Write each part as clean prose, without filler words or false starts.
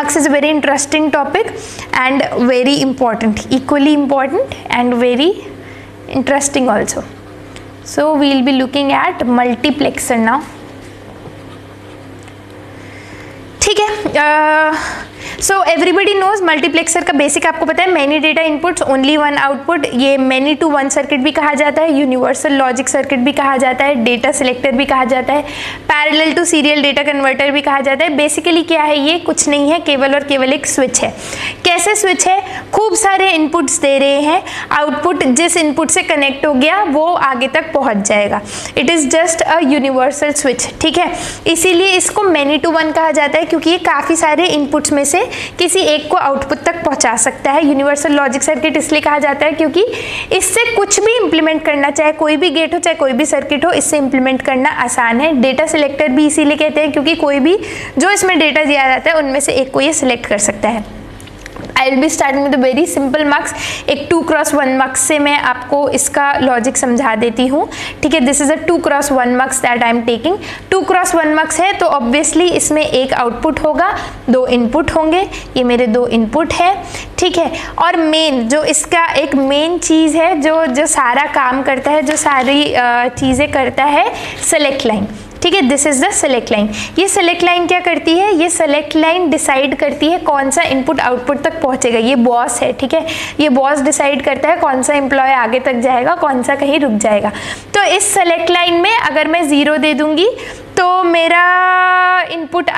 MUX is a very interesting topic and very important, equally important and very interesting also. So we will be looking at multiplexer now. ठीक है, so everybody knows multiplexer का basic आपको पता है, many data inputs only one output, ये many to one circuit भी कहा जाता है, यूनिवर्सल लॉजिक सर्किट भी कहा जाता है, डेटा सिलेक्टर भी कहा जाता है, parallel to serial data converter भी कहा जाता है। बेसिकली क्या है, ये कुछ नहीं है, केवल और केवल एक स्विच है। कैसे स्विच है, खूब सारे इनपुट्स दे रहे हैं, आउटपुट जिस इनपुट से कनेक्ट हो गया वो आगे तक पहुंच जाएगा। It is just a universal switch, ठीक है, इसीलिए इसको मैनी टू वन कहा जाता है, क्योंकि ये काफ़ी सारे इनपुट्स में से किसी एक को आउटपुट तक पहुंचा सकता है। यूनिवर्सल लॉजिक सर्किट इसलिए कहा जाता है क्योंकि इससे कुछ भी इंप्लीमेंट करना, चाहे कोई भी गेट हो चाहे कोई भी सर्किट हो, इससे इंप्लीमेंट करना आसान है। डेटा सिलेक्टर भी इसीलिए कहते हैं क्योंकि कोई भी जो इसमें डेटा दिया जाता है उनमें से एक को ये सिलेक्ट कर सकता है। I will be starting with very simple MUX, एक 2x1 MUX से मैं आपको इसका लॉजिक समझा देती हूँ, ठीक है। This is a 2x1 MUX that I am taking. 2x1 MUX है तो ऑब्वियसली इसमें एक आउटपुट होगा, दो इनपुट होंगे, ये मेरे दो इनपुट है, ठीक है। और मेन जो इसका एक मेन चीज़ है जो सारा काम करता है, जो सारी चीज़ें करता है, सेलेक्ट लाइन, ठीक है। This is the select line. ये सेलेक्ट लाइन क्या करती है, ये सेलेक्ट लाइन डिसाइड करती है कौन सा इनपुट आउटपुट तक पहुंचेगा। ये बॉस है, ठीक है, ये बॉस डिसाइड करता है कौन सा एम्प्लॉय आगे तक जाएगा, कौन सा कहीं रुक जाएगा। तो इस सेलेक्ट लाइन में अगर मैं 0 दे दूंगी तो मेरा इनपुट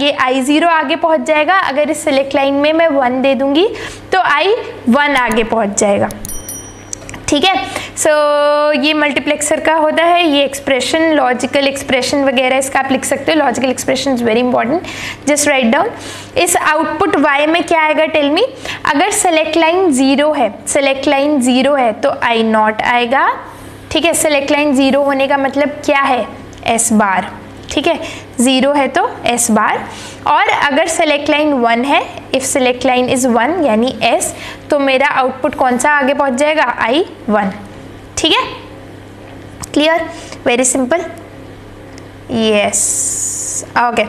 ये I0 आगे पहुंच जाएगा। अगर इस सेलेक्ट लाइन में मैं 1 दे दूंगी तो I1 आगे पहुंच जाएगा, ठीक है। सो ये मल्टीप्लेक्सर का होता है, ये एक्सप्रेशन, लॉजिकल एक्सप्रेशन वगैरह इसका आप लिख सकते हो। Logical expression is very important, just write down. इस आउटपुट Y में क्या आएगा, टेल मी। अगर सेलेक्ट लाइन 0 है, सेलेक्ट लाइन 0 है तो I0 आएगा, ठीक है। सेलेक्ट लाइन 0 होने का मतलब क्या है, S बार, ठीक है, 0 है तो S बार। और अगर सेलेक्ट लाइन 1 है, इफ सेलेक्ट लाइन इज 1 यानी S, तो मेरा आउटपुट कौन सा आगे पहुंच जाएगा, I1, ठीक है। Clear, very simple, yes, okay.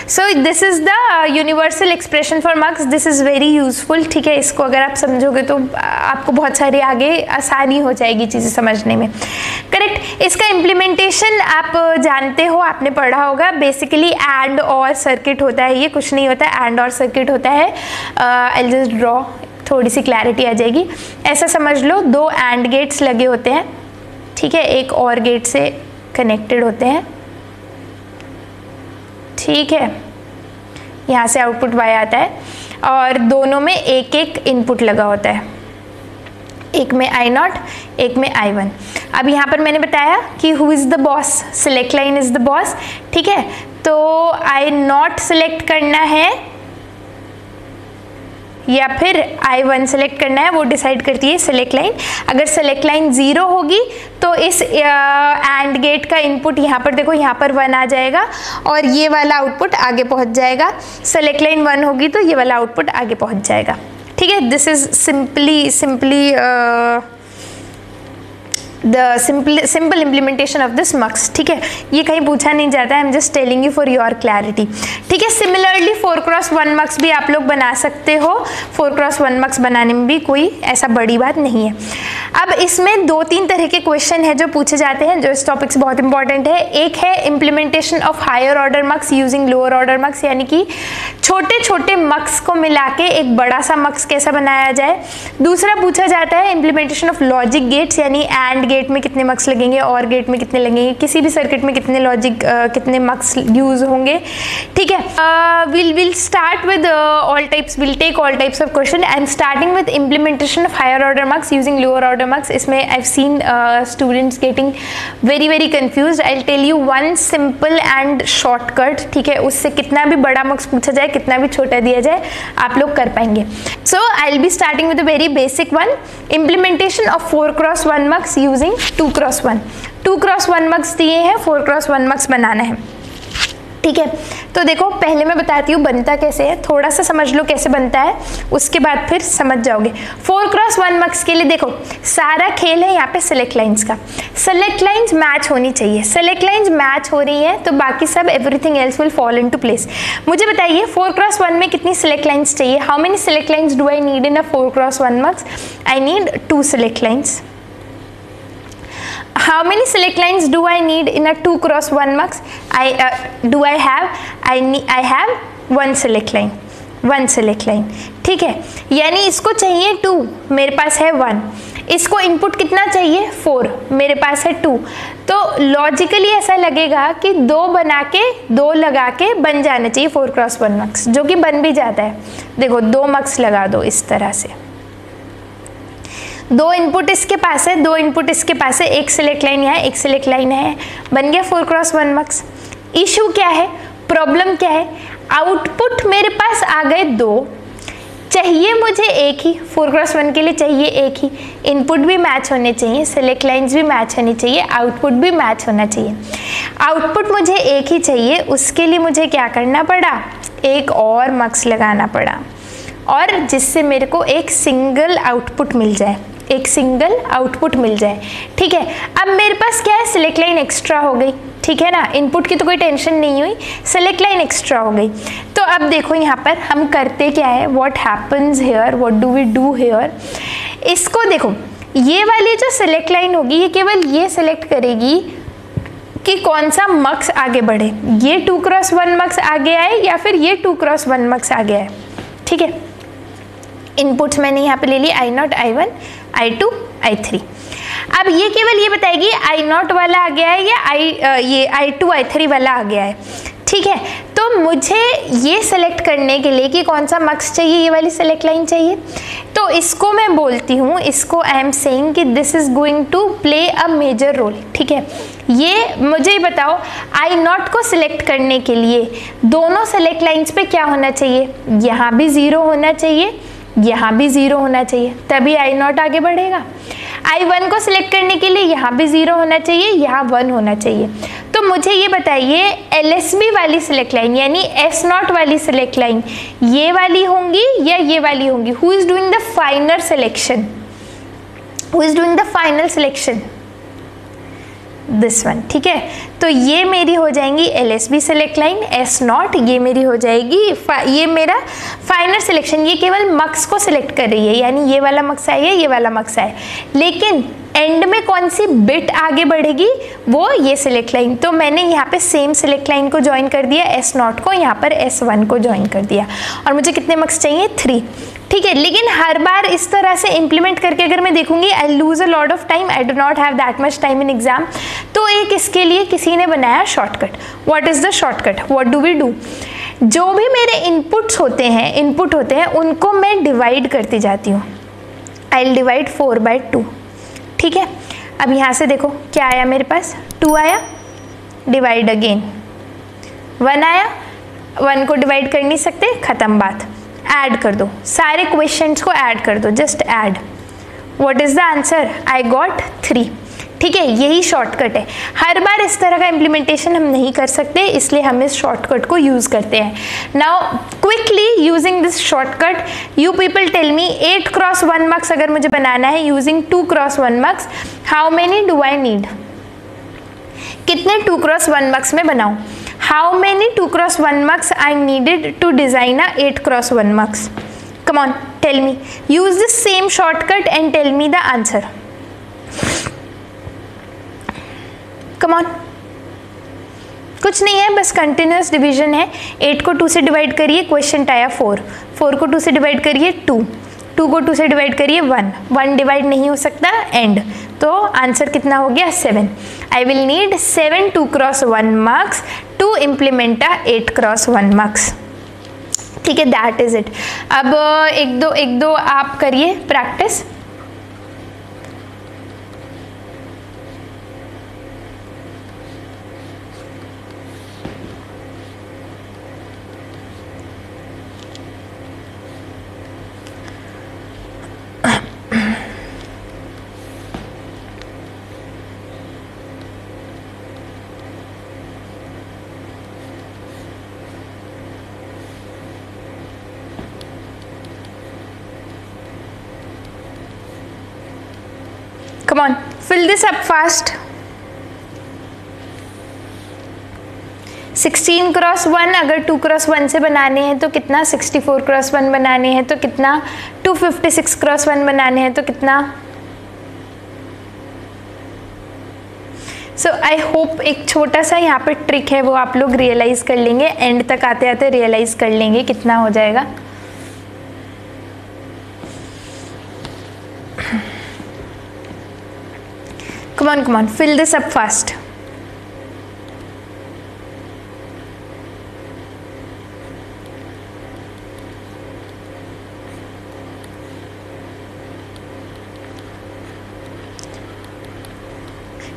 So this is the universal expression for MUX, this is very useful, ठीक है। इसको अगर आप समझोगे तो आपको बहुत सारी आगे आसानी हो जाएगी चीज़ें समझने में, करेक्ट। इसका इम्प्लीमेंटेशन आप जानते हो, आपने पढ़ा होगा, बेसिकली एंड और सर्किट होता है, ये कुछ नहीं होता है, एंड और सर्किट होता है। आई जस्ट ड्रॉ, थोड़ी सी क्लैरिटी आ जाएगी। ऐसा समझ लो, 2 एंड गेट्स लगे होते हैं, ठीक है, एक और गेट से कनेक्टेड होते हैं, ठीक है। यहाँ से आउटपुट Y आता है और दोनों में एक एक इनपुट लगा होता है, एक में I0, एक में I1। अब यहाँ पर मैंने बताया कि who is the boss, select line is the boss, ठीक है। तो I0 सिलेक्ट करना है या फिर I1 सेलेक्ट करना है, वो डिसाइड करती है सेलेक्ट लाइन। अगर सेलेक्ट लाइन 0 होगी तो इस एंड गेट का इनपुट यहाँ पर देखो, यहाँ पर 1 आ जाएगा और ये वाला आउटपुट आगे पहुँच जाएगा। सेलेक्ट लाइन 1 होगी तो ये वाला आउटपुट आगे पहुँच जाएगा, ठीक है। This is simply the simple implementation of this MUX, ठीक है। ये कहीं पूछा नहीं जाता है, I am just telling you for your clarity, ठीक है। सिमिलरली 4x1 MUX भी आप लोग बना सकते हो, 4x1 MUX बनाने में भी कोई ऐसा बड़ी बात नहीं है। अब इसमें 2-3 तरह के क्वेश्चन है जो पूछे जाते हैं, जो इस टॉपिक से बहुत इंपॉर्टेंट है। एक है implementation of higher order MUX using lower order MUX, यानी कि छोटे छोटे MUX को मिला के एक बड़ा सा MUX कैसा बनाया जाए। दूसरा पूछा जाता है इम्प्लीमेंटेशन ऑफ लॉजिक गेट्स, यानी एंड गेट में कितने MUX लगेंगे और गेट में कितने लगेंगे, किसी भी सर्किट में कितने लॉजिक कितने MUX यूज होंगे, ठीक है। we'll start with all types, we'll take all types of question. I'm starting with implementation of higher order MUX using lower order MUX. इसमें I've seen students getting very confused. I'll tell you one simple and shortcut, ठीक है। उससे कितना भी बड़ा MUX पूछा जाए, कितना भी छोटा दिया जाए, आप लोग कर पाएंगे। So I'll be starting with a very basic one, implementation of 4x1 MUX using 2x1। 2x1 MUX दिए हैं, 4x1 MUX बनाना है, ठीक है। तो देखो पहले मैं बताती हूँ बनता कैसे है, थोड़ा सा समझ लो कैसे बनता है, उसके बाद फिर समझ जाओगे। 4x1 मक्स के लिए देखो सारा खेल है यहाँ पे सिलेक्ट लाइंस का। सिलेक्ट लाइंस मैच होनी चाहिए, सिलेक्ट लाइंस मैच हो रही है तो बाकी सब everything else will fall into place. मुझे बताइए 4x1 में कितनी सिलेक्ट लाइंस चाहिए? How many select lines do I need in a 4x1 mux? I need 2 select lines. How many select lines do I need in a 2x1 mux? I have one select line, one select line, ठीक है। यानी इसको चाहिए 2, मेरे पास है 1। इसको input कितना चाहिए? 4, मेरे पास है 2। तो लॉजिकली ऐसा लगेगा कि 2 बना के 2 लगा के बन जाना चाहिए 4x1 मक्स, जो कि बन भी जाता है। देखो 2 मक्स लगा दो इस तरह से, 2 इनपुट इसके पास है, 2 इनपुट इसके पास है, एक सिलेक्ट लाइन यहाँ, एक सिलेक्ट लाइन है, बन गया 4x1 मक्स। इशू क्या है, प्रॉब्लम क्या है? आउटपुट मेरे पास आ गए 2, चाहिए मुझे एक ही, 4x1 के लिए चाहिए एक ही। इनपुट भी मैच होने चाहिए, सिलेक्ट लाइंस भी मैच होनी चाहिए, आउटपुट भी मैच होना चाहिए। आउटपुट मुझे एक ही चाहिए, उसके लिए मुझे क्या करना पड़ा? एक और मक्स लगाना पड़ा, और जिससे मेरे को एक सिंगल आउटपुट मिल जाए, एक सिंगल आउटपुट मिल जाए, ठीक है। अब मेरे पास क्या है? सिलेक्ट लाइन एक्स्ट्रा हो गई, ठीक है ना। इनपुट की तो कोई टेंशन नहीं हुई, सिलेक्ट लाइन एक्स्ट्रा हो गई। तो अब देखो यहाँ पर हम करते क्या है, what happens here, what do we do here. इसको देखो, ये वाली जो सिलेक्ट लाइन होगी ये केवल ये सिलेक्ट करेगी कि कौन सा मक्स आगे बढ़े, ये 2x1 मक्स आगे आए या फिर ये 2x1 मक्स आगे आए, ठीक है। इनपुट्स मैंने यहाँ पे ले ली I0, I1, I2, I3। अब ये केवल ये बताएगी I0 वाला आ गया है या ये I2, I3 वाला आ गया है, ठीक है। तो मुझे ये सेलेक्ट करने के लिए कि कौन सा मक्स चाहिए, ये वाली सेलेक्ट लाइन चाहिए, तो इसको मैं बोलती हूँ, इसको आई एम सेइंग कि this is going to play a major role, ठीक है। ये मुझे बताओ I0 को सिलेक्ट करने के लिए दोनों सेलेक्ट लाइंस पे क्या होना चाहिए? यहाँ भी 0 होना चाहिए, यहाँ भी 0 होना चाहिए, तभी I0 आगे बढ़ेगा। I1 को सिलेक्ट करने के लिए यहाँ भी 0 होना चाहिए, यहाँ 1 होना चाहिए। तो मुझे ये बताइए LSB वाली सिलेक्ट लाइन यानी S0 वाली सिलेक्ट लाइन ये वाली होंगी या ये वाली होंगी? Who is doing the final selection? Who is doing the final selection? This one, ठीक है। तो ये मेरी हो जाएंगी LSB सेलेक्ट लाइन, S0 ये मेरी हो जाएगी ये मेरा फाइनल सिलेक्शन। ये केवल मक्स को सिलेक्ट कर रही है, यानी ये वाला मक्स आया, ये वाला मक्स आया, लेकिन एंड में कौन सी बिट आगे बढ़ेगी? वो ये सिलेक्ट लाइन। तो मैंने यहाँ पे सेम सिलेक्ट लाइन को ज्वाइन कर दिया, S0 को, यहाँ पर S1 को ज्वाइन कर दिया, और मुझे कितने मक्स चाहिए? 3, ठीक है। लेकिन हर बार इस तरह से इंप्लीमेंट करके अगर मैं देखूंगी I lose a lot of time, I do not have that much time in exam. तो एक इसके लिए किसी ने बनाया shortcut. What is the shortcut? What do we do? जो भी मेरे इनपुट होते हैं उनको मैं डिवाइड करती जाती हूँ। आई विल डिवाइड 4/2, ठीक है। अब यहाँ से देखो क्या आया मेरे पास? 2 आया, डिवाइड अगेन, 1 आया, 1 को डिवाइड कर नहीं सकते, खत्म बात। ऐड कर दो, सारे क्वेश्चंस को ऐड कर दो, just add. What is the answer? I got 3, ठीक है। यही शॉर्टकट है। हर बार इस तरह का इम्प्लीमेंटेशन हम नहीं कर सकते, इसलिए हम इस शॉर्टकट को यूज करते हैं। Now quickly using this shortcut you people tell me 8x1 mux अगर मुझे बनाना है using 2x1 mux, how many do I need? कितने 2x1 मक्स में बनाऊं? How many 2x1 mux I needed to design a 8x1 mux? Come on, tell me. Use this same shortcut and tell me the answer. Come on. कुछ नहीं है, बस continuous division है। 8 को 2 से डिवाइड करिए, क्वेश्चन आया 4, 4 को 2 से डिवाइड करिए 2, 2 को 2 से डिवाइड करिए 1, 1 डिवाइड नहीं हो सकता, एंड। तो आंसर कितना हो गया? 7। I will need 7 2x1 mux to implement a 8x1 mux, ठीक है। That is it. अब एक दो आप करिए practice. Come on, fill this up fast. 16 cross 1 अगर 2 क्रॉस 1 से बनाने हैं तो कितना, 64 क्रॉस 1 बनाने हैं तो कितना, 256 क्रॉस 1 बनाने हैं तो कितना। सो आई होप एक छोटा सा यहाँ पे ट्रिक है वो आप लोग रियलाइज कर लेंगे, एंड तक आते आते रियलाइज कर लेंगे कितना हो जाएगा। Come on, fill this up fast.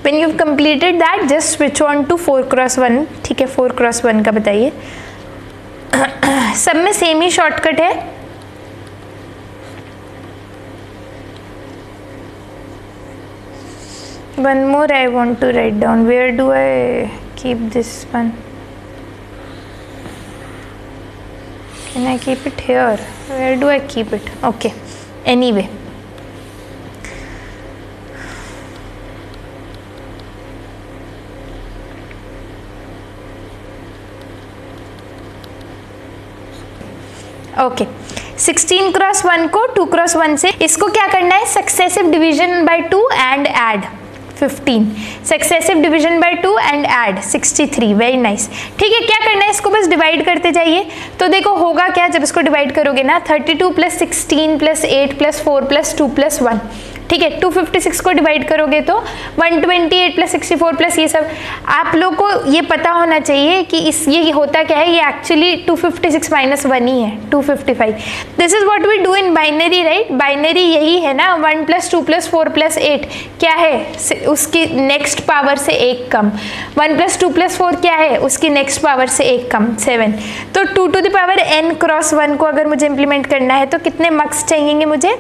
When you've completed that, just switch on to 4 cross 1, ठीक है, 4 क्रॉस 1 का बताइए। सब में सेम ही शॉर्टकट है। One more I want to write down. Where do I keep this one? Can I keep it here? Where do I keep it? Okay. Anyway. Okay 16 cross 1 को 2 cross 1 से, इसको क्या करना है, successive division bye 2 and add 15, successive division bye 2 and add 63, very nice. ठीक है, क्या करना है, इसको बस डिवाइड करते जाइए। तो देखो होगा क्या, जब इसको डिवाइड करोगे ना, 32 plus 16 plus 8 plus 4 plus 2 plus 1, ठीक है, 256 को डिवाइड करोगे तो 128 प्लस 64 प्लस ये सब। आप लोग को ये पता होना चाहिए कि ये होता क्या है, ये एक्चुअली 256 माइनस 1 ही है, 255। This is what we do in binary, right. Binary यही है ना, 1 प्लस 2 प्लस 4 प्लस 8 क्या है, उसकी नेक्स्ट पावर से 1 कम। 1 प्लस 2 प्लस 4 क्या है, उसकी नेक्स्ट पावर से 1 कम, 7। तो 2 to the power n cross 1 को अगर मुझे इंप्लीमेंट करना है तो कितने मक्स चाहिए मुझे,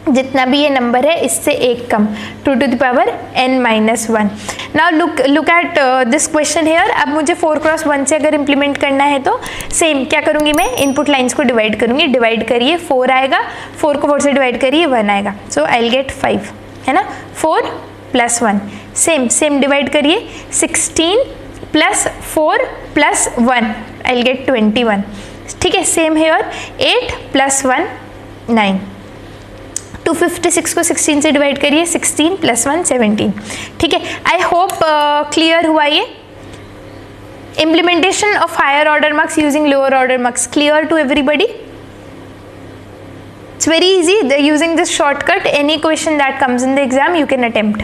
जितना भी ये नंबर है इससे 1 कम, 2 to the power n minus 1। Now look at this question here. अब मुझे 4 क्रॉस 1 से अगर इंप्लीमेंट करना है तो सेम क्या करूंगी मैं, इनपुट लाइंस को डिवाइड करूंगी, डिवाइड करिए 4 आएगा, 4 को 4 से डिवाइड करिए 1 आएगा, सो आई विल गेट 5, है ना। 4 प्लस 1 सेम डिवाइड करिए, 16 plus 4 plus 1 I will get 21, ठीक है। सेम हेयर 8 प्लस 1 9, 256 को 16 से डिवाइड करिए, 16 प्लस 1 17, ठीक है। आई होप क्लियर हुआ ये implementation of higher order mux using lower order mux, clear to everybody? It's very easy using this shortcut. Any question that comes in the exam you can attempt.